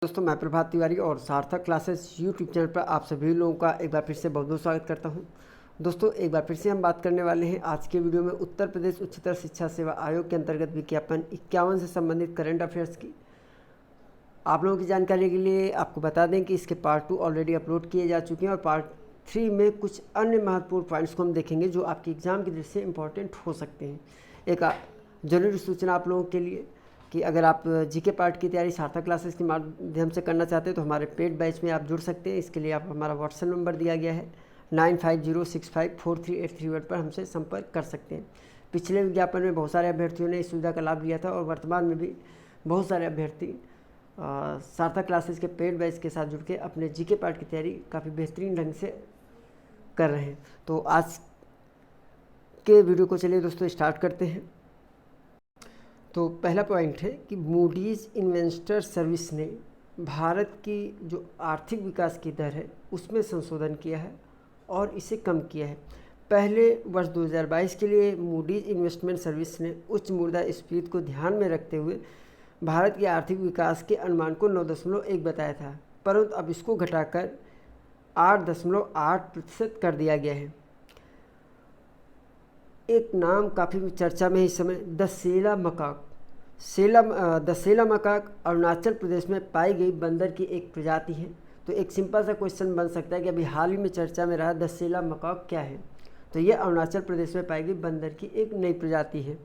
दोस्तों, मैं प्रभात तिवारी और सार्थक क्लासेस यूट्यूब चैनल पर आप सभी लोगों का एक बार फिर से बहुत बहुत स्वागत करता हूं। दोस्तों, एक बार फिर से हम बात करने वाले हैं आज के वीडियो में उत्तर प्रदेश उच्चतर शिक्षा सेवा आयोग के अंतर्गत विज्ञापन 51 से संबंधित करंट अफेयर्स की। आप लोगों की जानकारी के लिए आपको बता दें कि इसके पार्ट 2 ऑलरेडी अपलोड किए जा चुके हैं और पार्ट 3 में कुछ अन्य महत्वपूर्ण पॉइंट्स को हम देखेंगे जो आपके एग्ज़ाम की दृष्टि से इंपॉर्टेंट हो सकते हैं। एक जरूरी सूचना आप लोगों के लिए कि अगर आप जीके पार्ट की तैयारी सार्थक क्लासेस के माध्यम से करना चाहते हैं तो हमारे पेड बैच में आप जुड़ सकते हैं। इसके लिए आप हमारा व्हाट्सएप नंबर दिया गया है 9506543831 पर हमसे संपर्क कर सकते हैं। पिछले विज्ञापन में बहुत सारे अभ्यर्थियों ने इस सुविधा का लाभ लिया था और वर्तमान में भी बहुत सारे अभ्यर्थी सार्थक क्लासेस के पेड बैच के साथ जुड़ के अपने जीके पार्ट की तैयारी काफ़ी बेहतरीन ढंग से कर रहे हैं। तो आज के वीडियो को चलिए दोस्तों स्टार्ट करते हैं। तो पहला पॉइंट है कि मूडीज़ इन्वेस्टर सर्विस ने भारत की जो आर्थिक विकास की दर है उसमें संशोधन किया है और इसे कम किया है। पहले वर्ष 2022 के लिए मूडीज़ इन्वेस्टमेंट सर्विस ने उच्च मुद्रास्फीति को ध्यान में रखते हुए भारत के आर्थिक विकास के अनुमान को 9.1 बताया था, परंतु अब इसको घटाकर 8.8% कर दिया गया है। एक नाम काफ़ी चर्चा में है इस समय, the Sela macaque Arunachal Pradesh में पाई गई बंदर की एक प्रजाति है। तो एक सिंपल सा क्वेश्चन बन सकता है कि अभी हाल ही में चर्चा में रहा द सेला मकाक क्या है। तो ये अरुणाचल प्रदेश में पाई गई बंदर की एक नई प्रजाति है।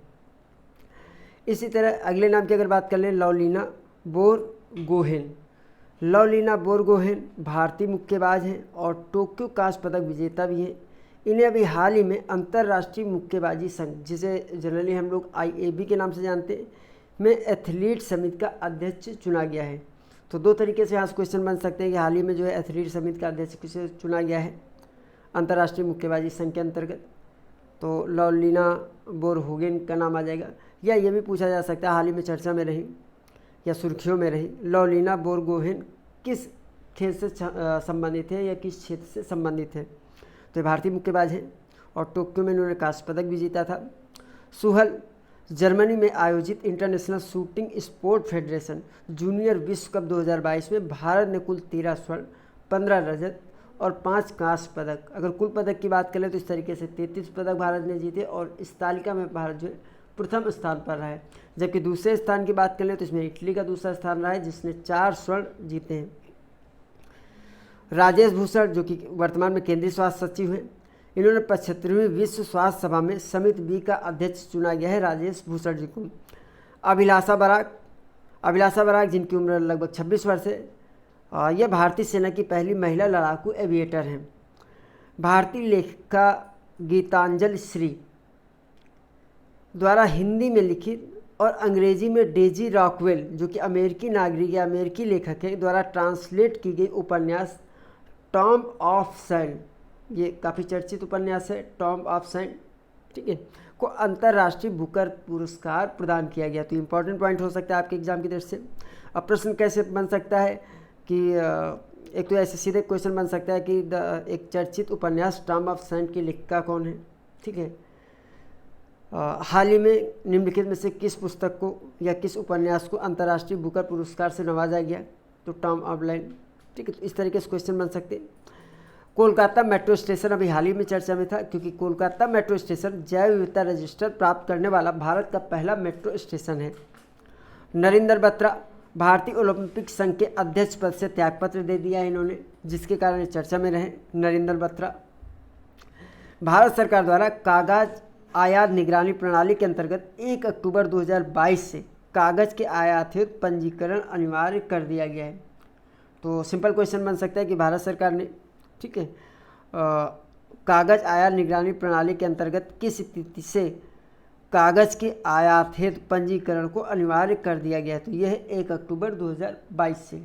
इसी तरह अगले नाम की अगर बात कर लें, लवलीना बोरगोहेन भारतीय मुक्केबाज हैं और टोक्यो कांस्य पदक विजेता भी हैं। इन्हें अभी हाल ही में अंतर्राष्ट्रीय मुक्केबाजी संघ, जिसे जनरली हम लोग IAB के नाम से जानते हैं, में एथलीट समिति का अध्यक्ष चुना गया है। तो दो तरीके से यहाँ से क्वेश्चन बन सकते हैं कि हाल ही में जो है एथलीट समिति का अध्यक्ष किसे चुना गया है अंतर्राष्ट्रीय मुक्केबाजी संघ के अंतर्गत। तो लवलीना बोरगोहेन का नाम आ जाएगा। या ये भी पूछा जा सकता है हाल ही में चर्चा में रही या सुर्खियों में रही, लवलीना बोरगोहेन किस खेल से संबंधित है या किस क्षेत्र से संबंधित है। तो भारतीय मुक्केबाज हैं और टोक्यो में इन्होंने कांस्य पदक भी जीता था। सुहल जर्मनी में आयोजित international shooting sport federation junior विश्व कप 2022 में भारत ने कुल 13 स्वर्ण, 15 रजत और 5 कांस्य पदक, अगर कुल पदक की बात करें तो इस तरीके से 33 पदक भारत ने जीते और इस तालिका में भारत जो है प्रथम स्थान पर रहा है। जबकि दूसरे स्थान की बात करें तो इसमें इटली का दूसरा स्थान रहा है जिसने 4 स्वर्ण जीते हैं। राजेश भूषण जो कि वर्तमान में केंद्रीय स्वास्थ्य सचिव हैं, इन्होंने 75वीं विश्व स्वास्थ्य सभा में समिति बी का अध्यक्ष चुना गया है राजेश भूषण जी को। अभिलाषा बराक जिनकी उम्र लगभग 26 वर्ष है, यह भारतीय सेना की पहली महिला लड़ाकू एविएटर हैं। भारतीय लेखिका गीतांजलि श्री द्वारा हिंदी में लिखित और अंग्रेजी में डेजी रॉकवेल जो कि अमेरिकी नागरिक या अमेरिकी लेखक है द्वारा ट्रांसलेट की गई उपन्यास टॉम ऑफ सैंड, ये काफ़ी चर्चित उपन्यास है टॉम ऑफ सैंड, ठीक है, को अंतर्राष्ट्रीय बुकर पुरस्कार प्रदान किया गया। तो इम्पॉर्टेंट पॉइंट हो सकता है आपके एग्जाम की दृष्टि से। अब प्रश्न कैसे बन सकता है कि एक तो ऐसे सीधे क्वेश्चन बन सकता है कि एक चर्चित उपन्यास टॉम ऑफ सैंड की लेखिका कौन है, ठीक है। हाल ही में निम्नलिखित में से किस पुस्तक को या किस उपन्यास को अंतर्राष्ट्रीय बुकर पुरस्कार से नवाजा गया, तो टॉम ऑफ लैंड, ठीक है। तो इस तरीके से क्वेश्चन बन सकते हैं। कोलकाता मेट्रो स्टेशन अभी हाल ही में चर्चा में था क्योंकि कोलकाता मेट्रो स्टेशन जैव विविधता रजिस्टर प्राप्त करने वाला भारत का पहला मेट्रो स्टेशन है। नरेंद्र बत्रा भारतीय ओलंपिक संघ के अध्यक्ष पद से त्यागपत्र दे दिया है इन्होंने, जिसके कारण चर्चा में रहे नरेंद्र बत्रा। भारत सरकार द्वारा कागज आयात निगरानी प्रणाली के अंतर्गत 1 अक्टूबर 2022 से कागज़ के आयात हेतु पंजीकरण अनिवार्य कर दिया गया है। तो सिंपल क्वेश्चन बन सकता है कि भारत सरकार ने, ठीक है, कागज़ आयात निगरानी प्रणाली के अंतर्गत किस स्थिति से कागज़ के आयात हेतु पंजीकरण को अनिवार्य कर दिया गया है। तो यह है 1 अक्टूबर 2022 से।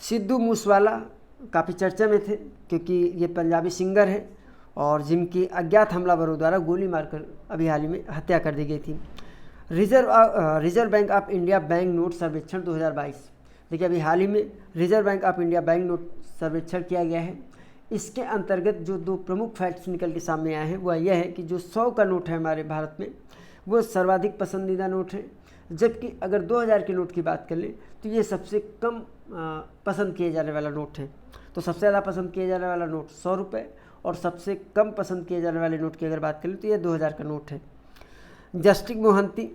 सिद्धू मूसेवाला काफ़ी चर्चा में थे क्योंकि ये पंजाबी सिंगर है और जिनकी अज्ञात हमलावरों द्वारा गोली मारकर अभी हाल ही में हत्या कर दी गई थी। Reserve bank of India bank note सर्वेक्षण 2022, देखिए अभी हाल ही में reserve bank of India bank note सर्वेक्षण किया गया है। इसके अंतर्गत जो 2 प्रमुख फैक्ट्स निकल के सामने आए हैं वह यह है कि जो 100 का नोट है हमारे भारत में वो सर्वाधिक पसंदीदा नोट है, जबकि अगर 2000 के नोट की बात कर लें तो ये सबसे कम पसंद किए जाने वाला नोट है। तो सबसे ज़्यादा पसंद किए जाने वाला नोट 100 रुपये और सबसे कम पसंद किए जाने वाले नोट की अगर बात करें तो ये 2000 का नोट है। जस्टिस मोहंती,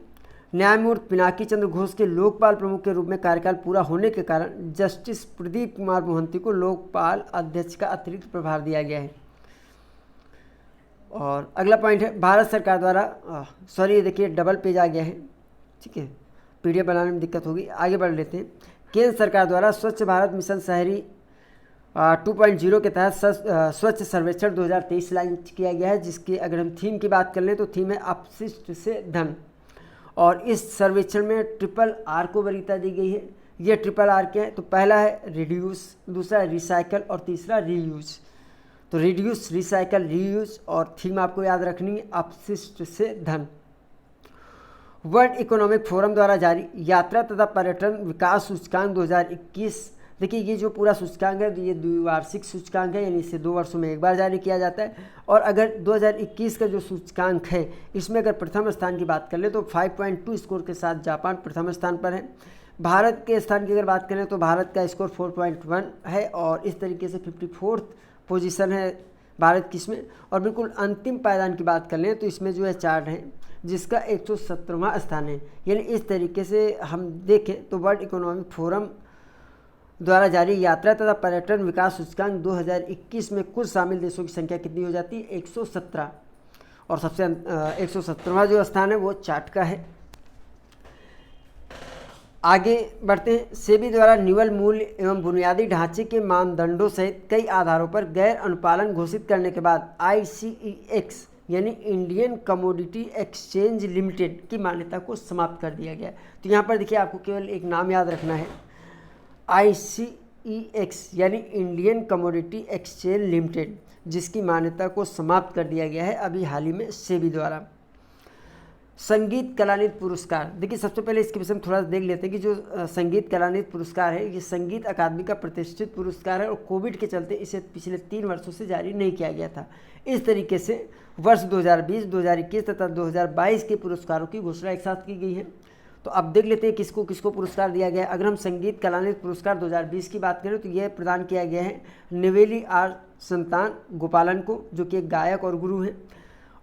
न्यायमूर्ति पिनाकी चंद्र घोष के लोकपाल प्रमुख के रूप में कार्यकाल पूरा होने के कारण जस्टिस प्रदीप कुमार मोहंती को लोकपाल अध्यक्ष का अतिरिक्त प्रभार दिया गया है। और अगला पॉइंट है भारत सरकार द्वारा सॉरी, ये देखिए डबल पेज आ गया है, ठीक है, पीडीएफ बनाने में दिक्कत होगी, आगे बढ़ लेते हैं। केंद्र सरकार द्वारा स्वच्छ भारत मिशन शहरी 2.0 के तहत स्वच्छ सर्वेक्षण 2023 लॉन्च किया गया है, जिसकी अगर हम थीम की बात कर लें तो थीम है अपशिष्ट से धन। और इस सर्वेक्षण में RRR को वरीयता दी गई है। ये RRR क्या है? तो पहला है रिड्यूस, दूसरा है रिसाइकल और तीसरा रीयूज। तो रिड्यूस, रिसाइकल, रीयूज और थीम आपको याद रखनी है अपशिष्ट से धन। वर्ल्ड इकोनॉमिक फोरम द्वारा जारी यात्रा तथा पर्यटन विकास सूचकांक 2021, देखिए ये जो पूरा सूचकांक है ये द्विवार्षिक सूचकांक है, यानी इसे 2 वर्षों में एक बार जारी किया जाता है। और अगर 2021 का जो सूचकांक है इसमें अगर प्रथम स्थान की बात कर ले तो 5.2 स्कोर के साथ जापान प्रथम स्थान पर है। भारत के स्थान की अगर बात करें तो भारत का स्कोर 4.1 है और इस तरीके से 54th पोजीशन है भारत की इसमें। और बिल्कुल अंतिम पायदान की बात कर लें तो इसमें जो है चार्ट है जिसका 117वां स्थान है। यानी इस तरीके से हम देखें तो वर्ल्ड इकोनॉमिक फोरम द्वारा जारी यात्रा तथा पर्यटन विकास सूचकांक 2021 में कुल शामिल देशों की संख्या कितनी हो जाती है? 117। और सबसे 117वां जो स्थान है वो चार्ट का है। आगे बढ़ते हैं। सेबी द्वारा निवल मूल्य एवं बुनियादी ढांचे के मानदंडों सहित कई आधारों पर गैर अनुपालन घोषित करने के बाद ICEX यानी इंडियन कमोडिटी एक्सचेंज लिमिटेड की मान्यता को समाप्त कर दिया गया। तो यहाँ पर देखिए आपको केवल एक नाम याद रखना है, ICEX यानी इंडियन कमोडिटी एक्सचेंज लिमिटेड, जिसकी मान्यता को समाप्त कर दिया गया है अभी हाल ही में सेबी द्वारा। संगीत कलानिधि पुरस्कार, देखिए सबसे पहले इसके विषय में थोड़ा सा देख लेते हैं कि जो संगीत कलानिधि पुरस्कार है ये संगीत अकादमी का प्रतिष्ठित पुरस्कार है और कोविड के चलते इसे पिछले 3 वर्षों से जारी नहीं किया गया था। इस तरीके से वर्ष 2020, 2021 तथा 2022 के पुरस्कारों की घोषणा एक साथ की गई है। तो अब देख लेते हैं किसको किसको पुरस्कार दिया गया है। अगर हम संगीत कलानिधि पुरस्कार 2020 की बात करें तो यह प्रदान किया गया है नेवेली आर संतान गोपालन को, जो कि एक गायक और गुरु हैं।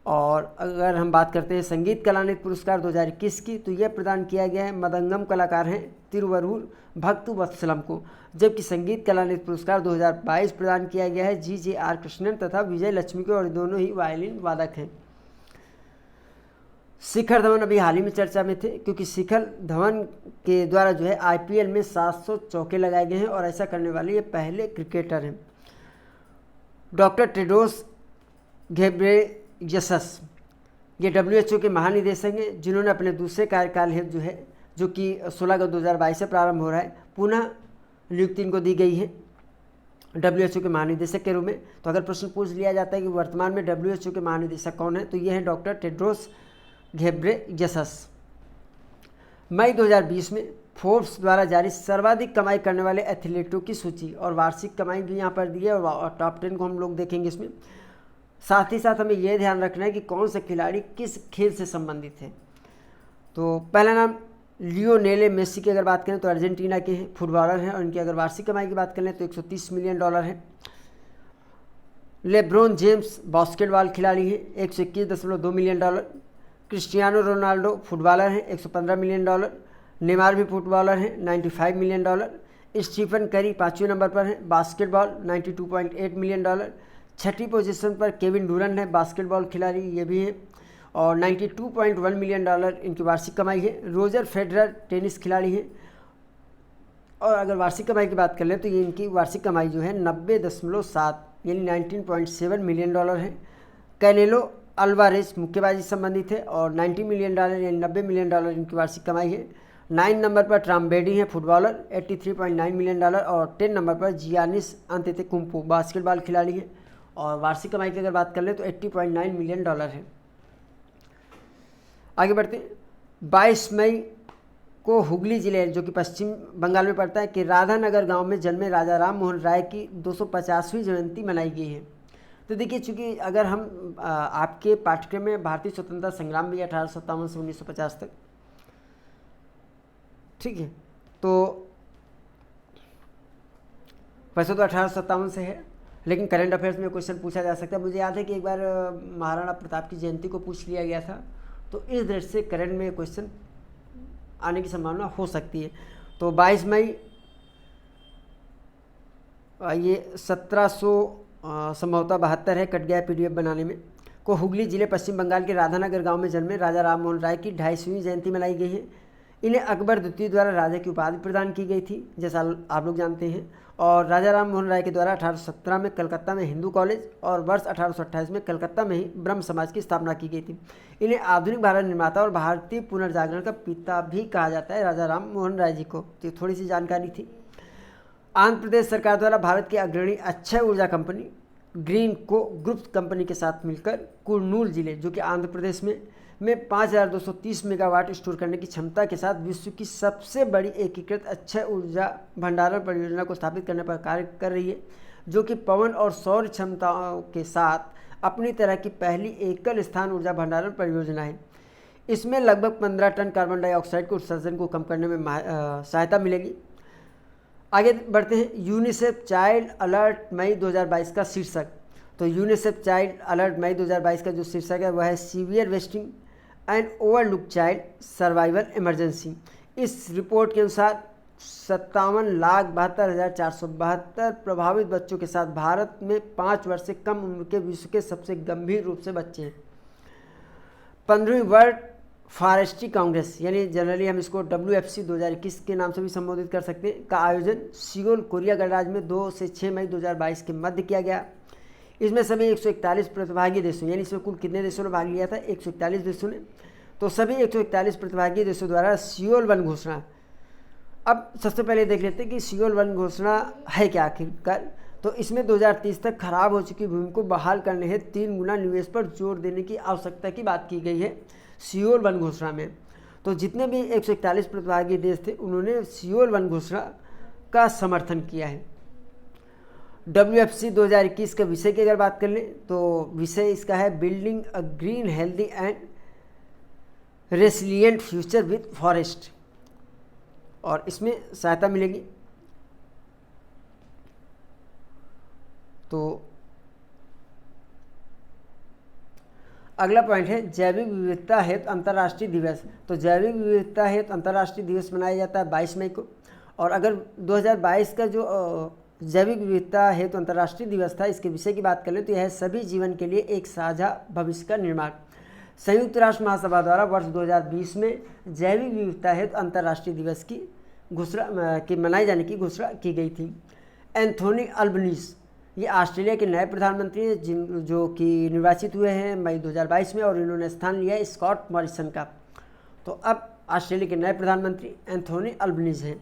और अगर हम बात करते हैं संगीत कलानिधि पुरस्कार 2021 की तो यह प्रदान किया गया है मदंगम कलाकार हैं तिरुवरूर भक्तु वत्सलम को। जबकि संगीत कलानिधि पुरस्कार 2022 प्रदान किया गया है GJR कृष्णन तथा विजय लक्ष्मी को, और दोनों ही वायलिन वादक हैं। शिखर धवन अभी हाल ही में चर्चा में थे क्योंकि शिखर धवन के द्वारा जो है IPL में 700 चौके लगाए गए हैं और ऐसा करने वाले ये पहले क्रिकेटर हैं। डॉक्टर टेड्रोस घेब्रेयेसस ये WHO के महानिदेशक हैं जिन्होंने अपने दूसरे कार्यकाल हेतु जो कि 16 अगस्त 2022 से प्रारंभ हो रहा है, पुनः नियुक्ति इनको दी गई है WHO के महानिदेशक के रूप में। तो अगर प्रश्न पूछ लिया जाता है कि वर्तमान में WHO के महानिदेशक कौन है तो ये हैं डॉक्टर टेड्रोस घेब्रेयेसस। मई 2020 में फोर्ब्स द्वारा जारी सर्वाधिक कमाई करने वाले एथलीटों की सूची और वार्षिक कमाई भी यहाँ पर दी है और टॉप 10 को हम लोग देखेंगे इसमें। साथ ही साथ हमें यह ध्यान रखना है कि कौन से खिलाड़ी किस खेल से संबंधित हैं। तो पहला नाम लियोनेल मेसी की अगर बात करें तो अर्जेंटीना के हैं, फुटबॉलर हैं और इनकी अगर वार्षिक कमाई की बात करें तो $130 मिलियन है। लेब्रोन जेम्स बास्केटबॉल खिलाड़ी हैं, $121.2 मिलियन। क्रिस्टियानो रोनाल्डो फुटबॉलर हैं, $115 मिलियन। नेमार भी फुटबॉलर हैं, $95 मिलियन। स्टीफन करी 5वें नंबर पर हैं, बास्केटबॉल $92.8 मिलियन। छठी पोजीशन पर केविन डूरन है, बास्केटबॉल खिलाड़ी ये भी हैं और $92.1 मिलियन इनकी वार्षिक कमाई है। रोजर फेडरर टेनिस खिलाड़ी हैं और अगर वार्षिक कमाई की बात कर लें तो ये इनकी वार्षिक कमाई जो है 90.7 यानी $19.7 मिलियन है। कैनेलो अल्वारेज मुक्केबाजी संबंधित है और $90 मिलियन यानी $90 मिलियन इनकी वार्षिक कमाई है। 9 नंबर पर टॉम ब्रेडी हैं फुटबॉलर, $83.9 मिलियन और 10 नंबर पर जियानिस अंतेतेकुंपो बास्केटबॉल खिलाड़ी हैं और वार्षिक कमाई की अगर बात कर लें तो $80.9 मिलियन है। आगे बढ़ते हैं। 22 मई को हुगली जिले जो कि पश्चिम बंगाल में पड़ता है कि राधानगर गांव में जन्मे राजा राम मोहन राय की 250वीं जयंती मनाई गई है। तो देखिए चूँकि अगर हम आपके पाठ्यक्रम में भारतीय स्वतंत्रता संग्राम भी 1857 से 1950 तक, ठीक है। तो वैसे तो 1857 से है, लेकिन करंट अफेयर्स में क्वेश्चन पूछा जा सकता है। मुझे याद है कि एक बार महाराणा प्रताप की जयंती को पूछ लिया गया था, तो इस दृष्टि से करंट में क्वेश्चन आने की संभावना हो सकती है। तो 22 मई ये 1700 संभवतः 72 है, कट गया PDF बनाने में, को हुगली जिले पश्चिम बंगाल के राधानगर गांव में जन्मे राजा राम मोहन राय की 250वीं जयंती मनाई गई है। इन्हें अकबर द्वितीय द्वारा राजा की उपाधि प्रदान की गई थी, जैसा आप लोग जानते हैं। और राजा राम मोहन राय के द्वारा 1817 में कलकत्ता में हिंदू कॉलेज और वर्ष 1828 में कलकत्ता में ही ब्रह्म समाज की स्थापना की गई थी। इन्हें आधुनिक भारत निर्माता और भारतीय पुनर्जागरण का पिता भी कहा जाता है, राजा राम मोहन राय जी को। तो थोड़ी सी जानकारी थी। आंध्र प्रदेश सरकार द्वारा भारत की अग्रणी अक्षय ऊर्जा कंपनी ग्रीन को ग्रुप कंपनी के साथ मिलकर कुर्नूल जिले, जो कि आंध्र प्रदेश में 5230 मेगावाट स्टोर करने की क्षमता के साथ विश्व की सबसे बड़ी एकीकृत अक्षय ऊर्जा भंडारण परियोजना को स्थापित करने पर कार्य कर रही है, जो कि पवन और सौर क्षमताओं के साथ अपनी तरह की पहली एकल स्थान ऊर्जा भंडारण परियोजना है। इसमें लगभग 15 टन कार्बन डाइऑक्साइड के उत्सर्जन को कम करने में सहायता मिलेगी। आगे बढ़ते हैं। यूनिसेफ चाइल्ड अलर्ट मई 2022 का शीर्षक। तो यूनिसेफ चाइल्ड अलर्ट मई 2022 का जो शीर्षक है वह है severe wasting and overlook child survival emergency. इस रिपोर्ट के अनुसार 57,72,472 प्रभावित बच्चों के साथ भारत में 5 वर्ष से कम उम्र के विश्व के सबसे गंभीर रूप से बच्चे हैं। 15वीं वर्ल्ड फॉरेस्ट्री कांग्रेस, यानी जनरली हम इसको WFC 2021 के नाम से भी संबोधित कर सकते हैं, का आयोजन सियोल, कोरिया गणराज्य में 2 से 6 मई 2022 के मध्य किया गया। इसमें सभी 141 प्रतिभागी देशों, यानी इसमें कुल कितने देशों ने भाग लिया था? 141 देशों ने। तो सभी 141 प्रतिभागी देशों द्वारा सियोल वन घोषणा। अब सबसे पहले देख लेते हैं कि सियोल वन घोषणा है क्या आखिरकार। तो इसमें 2030 तक खराब हो चुकी भूमि को बहाल करने हेतु 3 गुना निवेश पर जोर देने की आवश्यकता की बात की गई है सियोल वन घोषणा में। तो जितने भी 141 प्रतिभागी देश थे उन्होंने सियोल वन घोषणा का समर्थन किया है। WFC 2021 के विषय की अगर बात कर लें तो विषय इसका है building a green healthy and resilient future with forest, और इसमें सहायता मिलेगी। तो अगला पॉइंट है जैविक विविधता हेतु अंतर्राष्ट्रीय दिवस। तो जैविक विविधता हेतु अंतर्राष्ट्रीय दिवस मनाया जाता है 22 मई को। और अगर 2022 का जो जैविक विविधता हेतु अंतर्राष्ट्रीय दिवस था, इसके विषय की बात करें तो यह सभी जीवन के लिए एक साझा भविष्य का निर्माण। संयुक्त राष्ट्र महासभा द्वारा वर्ष 2020 में जैविक विविधता हेतु अंतर्राष्ट्रीय दिवस की घोषणा की मनाए जाने की घोषणा की गई थी। एंथोनी अल्बनीज़, ये ऑस्ट्रेलिया के नए प्रधानमंत्री हैं जो कि निर्वाचित हुए हैं मई 2022 में, और इन्होंने स्थान लिया है स्कॉट मॉरिसन का। तो अब ऑस्ट्रेलिया के नए प्रधानमंत्री एंथोनी अल्बनीज़ हैं।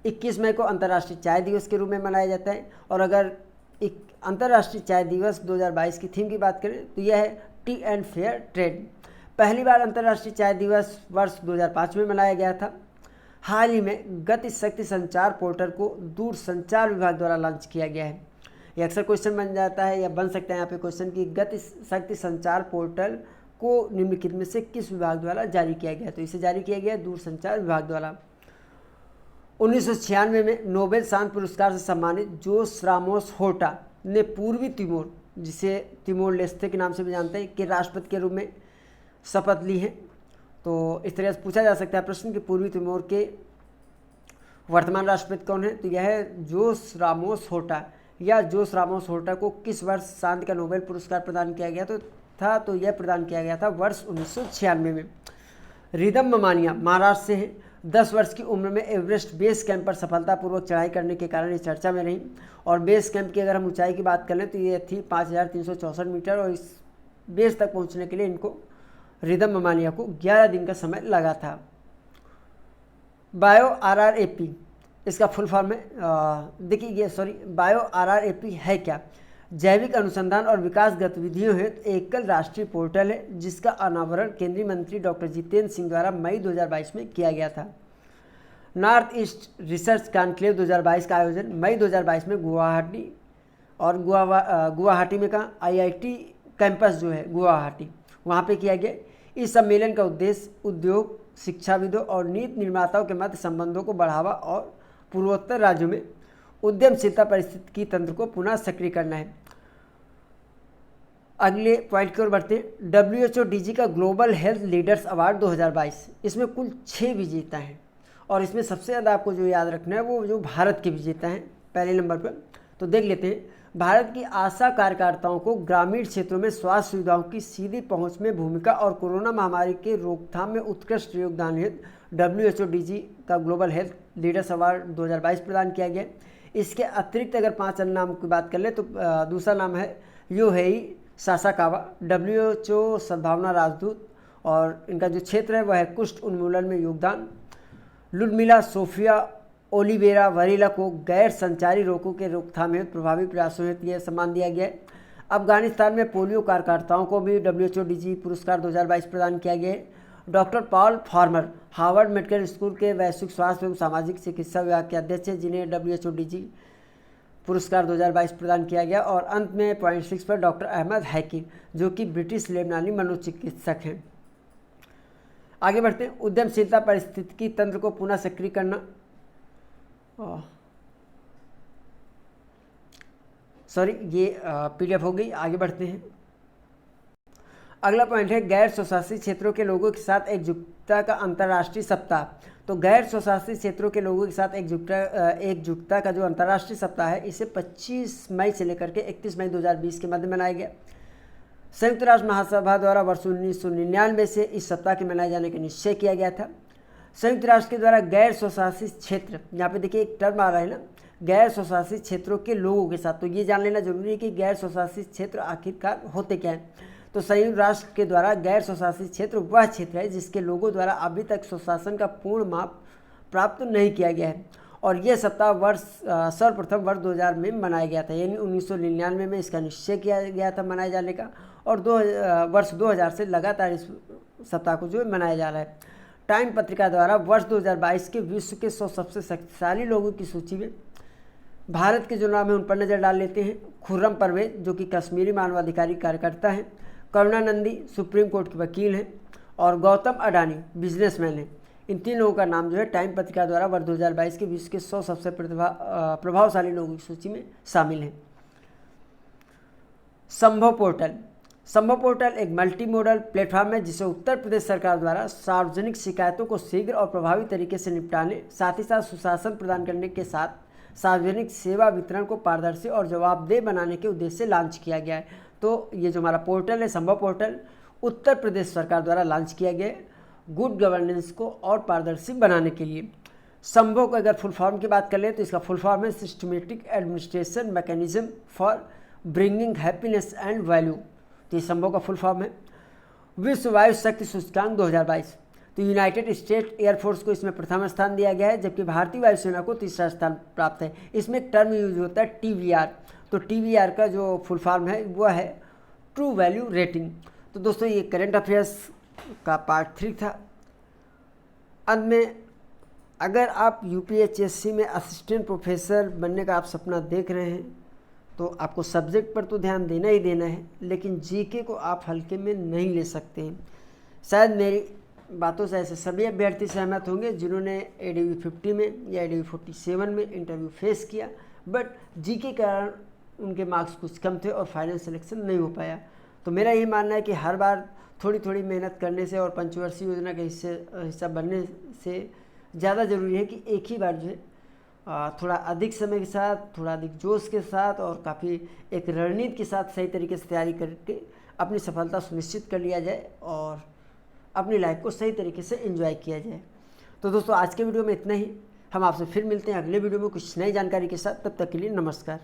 21 मई को अंतर्राष्ट्रीय चाय दिवस के रूप में मनाया जाता है। और अगर एक अंतर्राष्ट्रीय चाय दिवस 2022 की थीम की बात करें तो यह है टी एंड फेयर ट्रेड। पहली बार अंतर्राष्ट्रीय चाय दिवस वर्ष 2005 में मनाया गया था। हाल ही में गति शक्ति संचार पोर्टल को दूरसंचार विभाग द्वारा लॉन्च किया गया है। ये अक्सर क्वेश्चन बन जाता है या बन सकता है यहाँ पे क्वेश्चन कि गति शक्ति संचार पोर्टल को निम्नलिखित में से किस विभाग द्वारा जारी किया गया? तो इसे जारी किया गया दूरसंचार विभाग द्वारा। 1996 में नोबेल शांति पुरस्कार से सम्मानित जोस रामोस होर्टा ने पूर्वी तिमोर, जिसे तिमोर लेस्ते के नाम से भी जानते हैं, के राष्ट्रपति के रूप में शपथ ली है। तो इस तरह से पूछा जा सकता है प्रश्न कि पूर्वी तिमोर के वर्तमान राष्ट्रपति कौन है? तो यह है जोस रामोस होर्टा, या जोस रामोस होर्टा को किस वर्ष शांति का नोबेल पुरस्कार प्रदान किया गया तो यह प्रदान किया गया था वर्ष 1996 में। रिदम ममानिया महाराष्ट्र से हैं। 10 वर्ष की उम्र में एवरेस्ट बेस कैंप पर सफलतापूर्वक चढ़ाई करने के कारण ये चर्चा में रही। और बेस कैंप की अगर हम ऊंचाई की बात करें तो ये थी 5364 मीटर, और इस बेस तक पहुंचने के लिए इनको रिदम ममानिया को 11 दिन का समय लगा था। बायो RRAP, इसका फुल फॉर्म है, देखिए ये बायो RRAP है क्या? जैविक अनुसंधान और विकास गतिविधियों हेतु एकल राष्ट्रीय पोर्टल है जिसका अनावरण केंद्रीय मंत्री डॉक्टर जितेंद्र सिंह द्वारा मई 2022 में किया गया था। नॉर्थ ईस्ट रिसर्च कॉन्क्लेव 2022 का आयोजन मई 2022 में गुवाहाटी और गुवाहाटी में कहा IIT कैंपस जो है गुवाहाटी, वहाँ पे किया गया। इस सम्मेलन का उद्देश्य उद्योग, शिक्षाविदों और नीति निर्माताओं के मध्य संबंधों को बढ़ावा और पूर्वोत्तर राज्यों में उद्यमशीलता पारिस्थितिकी तंत्र को पुनः सक्रिय करना है। अगले पॉइंट की ओर बढ़ते हैं। WHO DG का ग्लोबल हेल्थ लीडर्स अवार्ड 2022, इसमें कुल 6 विजेता हैं और इसमें सबसे ज़्यादा आपको जो याद रखना है वो जो भारत के विजेता हैं पहले नंबर पर। तो देख लेते हैं। भारत की आशा कार्यकर्ताओं को ग्रामीण क्षेत्रों में स्वास्थ्य सुविधाओं की सीधी पहुंच में भूमिका और कोरोना महामारी के रोकथाम में उत्कृष्ट योगदान हेतु WHO DG का ग्लोबल हेल्थ लीडर्स अवार्ड 2022 प्रदान किया गया। इसके अतिरिक्त अगर 5 अन्य नाम की बात कर ले तो दूसरा नाम है योहेई सासाकावा, WHO सद्भावना राजदूत, और इनका जो क्षेत्र है वह है कुष्ठ उन्मूलन में योगदान। लुडमिला सोफिया ओलिवेरा वरीला को गैर संचारी रोगों के रोकथाम हेतु प्रभावी प्रयासों हेतु यह सम्मान दिया गया है। अफगानिस्तान में पोलियो कार्यकर्ताओं को भी WHO DG पुरस्कार 2022 प्रदान किया गया है। Doctor Paul farmer Harvard medical school के वैश्विक स्वास्थ्य एवं सामाजिक चिकित्सा विभाग के अध्यक्ष हैं, जिन्हें WHO DG पुरस्कार 2022 प्रदान किया गया। और अंत में पॉइंट 6 पर डॉक्टर अहमद हैकी, जो कि ब्रिटिश लेबनानी मनोचिकित्सक हैं। आगे बढ़ते हैं। उद्यमशीलता पारिस्थितिकी तंत्र को पुनः सक्रिय करना, ये PDF हो गई। आगे बढ़ते हैं। अगला पॉइंट है गैर स्वशासित क्षेत्रों के लोगों के साथ एकजुटता का अंतर्राष्ट्रीय सप्ताह। तो गैर स्वशासित क्षेत्रों के लोगों के साथ एकजुटता का जो अंतर्राष्ट्रीय सप्ताह है, इसे 25 मई से लेकर के 31 मई 2020 के मध्य मनाया गया। संयुक्त राष्ट्र महासभा द्वारा वर्ष 1999 से इस सप्ताह के मनाए जाने का निश्चय किया गया था। संयुक्त राष्ट्र के द्वारा गैर स्वशासित क्षेत्र, यहाँ पे देखिए एक टर्म आ रहा है ना, गैर स्वशासित क्षेत्रों के लोगों के साथ। तो ये जान लेना जरूरी है कि गैर स्वशासित क्षेत्र आखिरकार होते क्या हैं। तो संयुक्त राष्ट्र के द्वारा गैर स्वशासित क्षेत्र वह क्षेत्र है जिसके लोगों द्वारा अभी तक स्वशासन का पूर्ण माप प्राप्त नहीं किया गया है। और यह सप्ताह सर्वप्रथम वर्ष 2000 में मनाया गया था, यानी 1999 में इसका निश्चय किया गया था मनाए जाने का, और वर्ष 2000 से लगातार इस सप्ताह को जो मनाया जा रहा है। टाइम पत्रिका द्वारा वर्ष 2022 के विश्व के 100 सबसे शक्तिशाली लोगों की सूची में भारत के जो नाम है उन पर नज़र डाल लेते हैं। खुर्रम परवेज, जो कि कश्मीरी मानवाधिकारी कार्यकर्ता हैं। करुणा नंदी सुप्रीम कोर्ट के वकील हैं। और गौतम अडानी बिजनेसमैन हैं। इन 3 लोगों का नाम जो है टाइम पत्रिका द्वारा वर्ष 2022 के विश्व के 100 सबसे प्रभावशाली लोगों की सूची में शामिल हैं। संभव पोर्टल एक मल्टी मोडल प्लेटफॉर्म है जिसे उत्तर प्रदेश सरकार द्वारा सार्वजनिक शिकायतों को शीघ्र और प्रभावी तरीके से निपटाने, साथ ही साथ सुशासन प्रदान करने के साथ सार्वजनिक सेवा वितरण को पारदर्शी और जवाबदेह बनाने के उद्देश्य से लॉन्च किया गया है। तो ये जो हमारा पोर्टल है, संभव पोर्टल, उत्तर प्रदेश सरकार द्वारा लॉन्च किया गया है गुड गवर्नेंस को और पारदर्शी बनाने के लिए। संभव को अगर फुल फॉर्म की बात कर ले तो इसका फुल फॉर्म है systematic administration mechanism for bringing happiness and value. तो ये संभव का फुल फॉर्म है। विश्व वायु शक्ति सूचकांक 2022, तो यूनाइटेड स्टेट एयरफोर्स को इसमें प्रथम स्थान दिया गया है, जबकि भारतीय वायुसेना को तीसरा स्थान प्राप्त है। इसमें एक टर्म यूज होता है TVR। तो TVR का जो फुल फॉर्म है वह है ट्रू वैल्यू रेटिंग। तो दोस्तों ये करंट अफेयर्स का पार्ट 3 था। अंत में अगर आप UPSC में असिस्टेंट प्रोफेसर बनने का आप सपना देख रहे हैं तो आपको सब्जेक्ट पर तो ध्यान देना ही देना है, लेकिन GK को आप हल्के में नहीं ले सकते हैं। शायद मेरी बातों से ऐसे सभी अभ्यर्थी सहमत होंगे जिन्होंने ADV 50 में या ADV 47 में इंटरव्यू फेस किया, बट GK के कारण उनके मार्क्स कुछ कम थे और फाइनल सिलेक्शन नहीं हो पाया। तो मेरा यही मानना है कि हर बार थोड़ी थोड़ी मेहनत करने से और पंचवर्षीय योजना के हिस्सा बनने से ज़्यादा ज़रूरी है कि एक ही बार जो है थोड़ा अधिक समय के साथ, थोड़ा अधिक जोश के साथ और काफ़ी एक रणनीति के साथ सही तरीके से तैयारी करके अपनी सफलता सुनिश्चित कर लिया जाए और अपनी लाइफ को सही तरीके से एंजॉय किया जाए। तो दोस्तों आज के वीडियो में इतना ही। हम आपसे फिर मिलते हैं अगले वीडियो में कुछ नई जानकारी के साथ। तब तक के लिए नमस्कार।